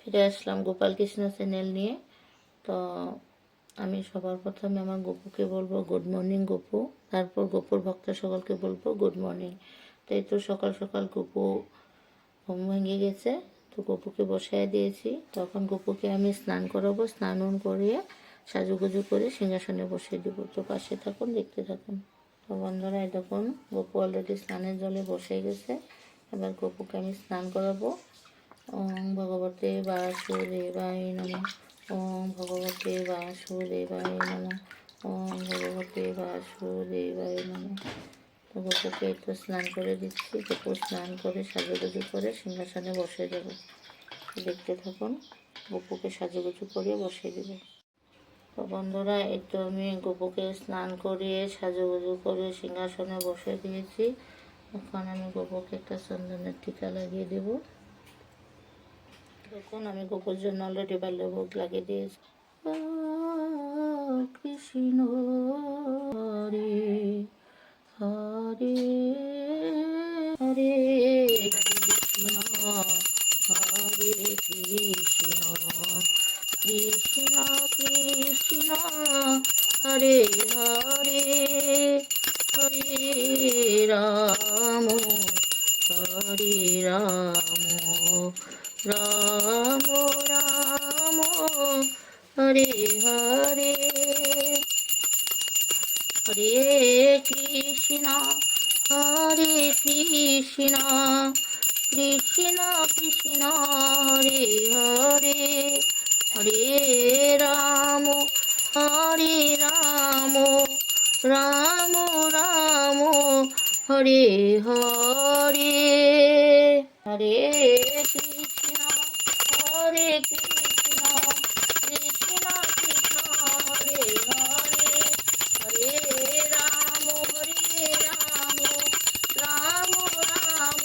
ফিরে আসলাম গোপাল কৃষ্ণ চ্যানেল নিয়ে। তো আমি সবার প্রথমে আমার গপুকে বলবো গুড মর্নিং গপু, তারপর গপুর ভক্ত সকলকে বলবো গুড মর্নিং। তো এই তো সকাল সকাল গপু ঘুম ভেঙে গেছে, তো গপুকে বসায় দিয়েছি। তখন গপুকে আমি স্নান করাবো, স্নান করিয়ে সাজুগুজু করে সিংহাসনে বসিয়ে দেবো। তো পাশে থাকুন, দেখতে থাকুন। তো বন্ধুরা, এই দেখুন গপু অলরেডি স্নানের জলে বসে গেছে। এবার গপুকে আমি স্নান করাবো। ওম ভগবতে বাসুদেবায় নমঃ। ওম ভগবতে বাসুদেবায় নমঃ। ওম ভগবতে বাসুদেবায় নমঃ। তো গপুকে একটু স্নান করে দিচ্ছি। গপু স্নান করে সাজুগুজু করে সিংহাসনে বসে দেবো। দেখতে থাকুন, গপুকে সাজুগুজু করে বসিয়ে দেবো। তো বন্ধুরা, এই তো আমি গপুকে স্নান করিয়ে সাজুগুজু করে সিংহাসনে বসে দিয়েছি। এখন আমি গপুকে একটা চন্দনের টিকা লাগিয়ে দেবো। দেখুন, আমি গপুর জন্য অলরেডি বাল্যভোগ লাগিয়ে দিয়েছি। কৃষ্ণ হরে হরে হরে কৃষ্ণ হরে কৃষ্ণ কৃষ্ণ কৃষ্ণ হরে হরে হরে রাম হরে রাম রাম রাম হরে হরে হরে কৃষ্ণ কৃষ্ণ কৃষ্ণ হরে হরে হরে রাম রাম রাম রাম হরে হরে হরে কৃষ্ণ কৃষ্ণ কৃষ্ণ কৃষ্ণ হরে হরে হরে রাম রাম রাম রাম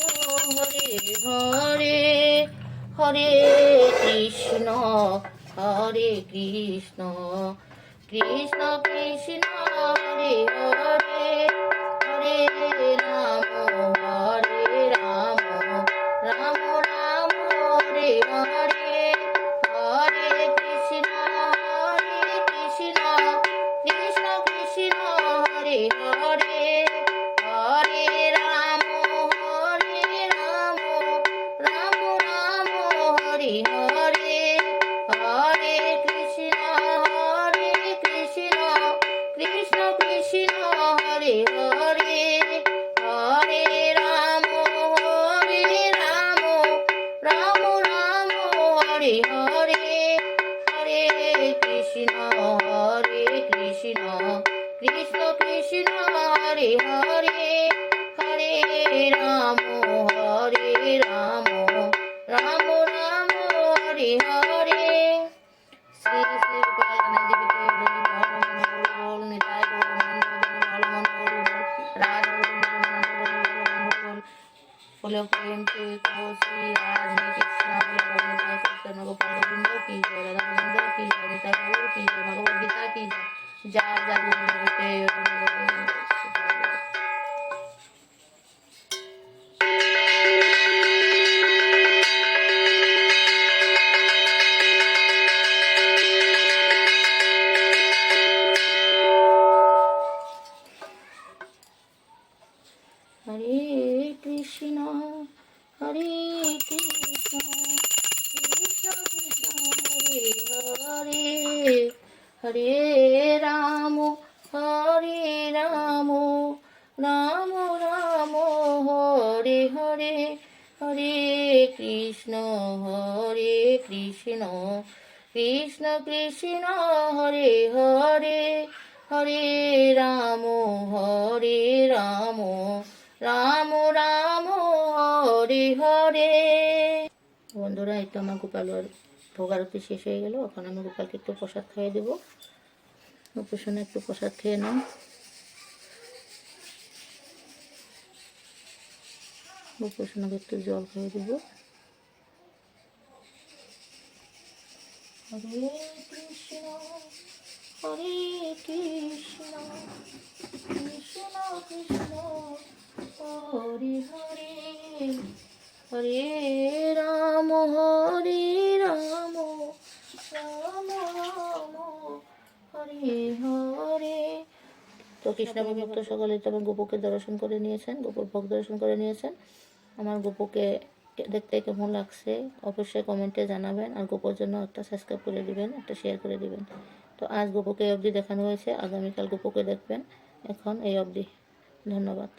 হরে হরে হরে কৃষ্ণ কৃষ্ণ কৃষ্ণ কৃষ্ণ হরে হরে হরে রাম রাম রাম রাম হরে হরে হরে কৃষ্ণ কৃষ্ণ কৃষ্ণ কৃষ্ণ হরে হরে হরে রাম রাম রাম হরে হরে হরে কৃষ্ণ কৃষ্ণ কৃষ্ণ হরে হরে হরে রাম রাম রাম হরে হরে হরে কৃষ্ণ কৃষ্ণ কৃষ্ণ হরে হরে হরে রাম রাম রাম রাম হরে হরে। শ্রী শ্রী গোপাল দেবীকে বল নিতাই बोलो प्रेम से कहो श्री राधे कृष्ण कृष्ण गोपाल गोविंद की जय, राधा गोविंद की जय, निताई गौर की जय, भगवद गीता की जय। जय जय गोविंद। हरे कृष्ण कृष्ण कृष्ण हरे हरे हरे राम राम राम राम हरे हरे हरे कृष्ण कृष्ण कृष्ण हरे हरे हरे राम রাম রাম হরে হরে। বন্ধুরা, এই তো আমার গোপালের ভোগ আরতি শেষ হয়ে গেল। এখন আমি গোপালকে একটু প্রসাদ খাইয়ে দেবো। গোপুসোনা একটু প্রসাদ খেয়ে নাও। গোপুসোনাকে একটু জল খাইয়ে দেবো। হরে কৃষ্ণ কৃষ্ণ কৃষ্ণ হরে হরে হরে রাম তো কৃষ্ণপ্রেমী ভক্ত সকলেই তো আমার গোপুকে দর্শন করে নিয়েছেন, গোপুর ভোগ দর্শন করে নিয়েছেন। আমার গোপুকে দেখতে কেমন লাগছে অবশ্যই কমেন্টে জানাবেন, আর গোপুর জন্য একটা সাবস্ক্রাইব করে দিবেন, একটা শেয়ার করে দিবেন। তো আজ গোপুকে এই অবধি দেখানো হয়েছে, আগামীকাল গোপুকে দেখবেন। এখন এই অবধি, ধন্যবাদ।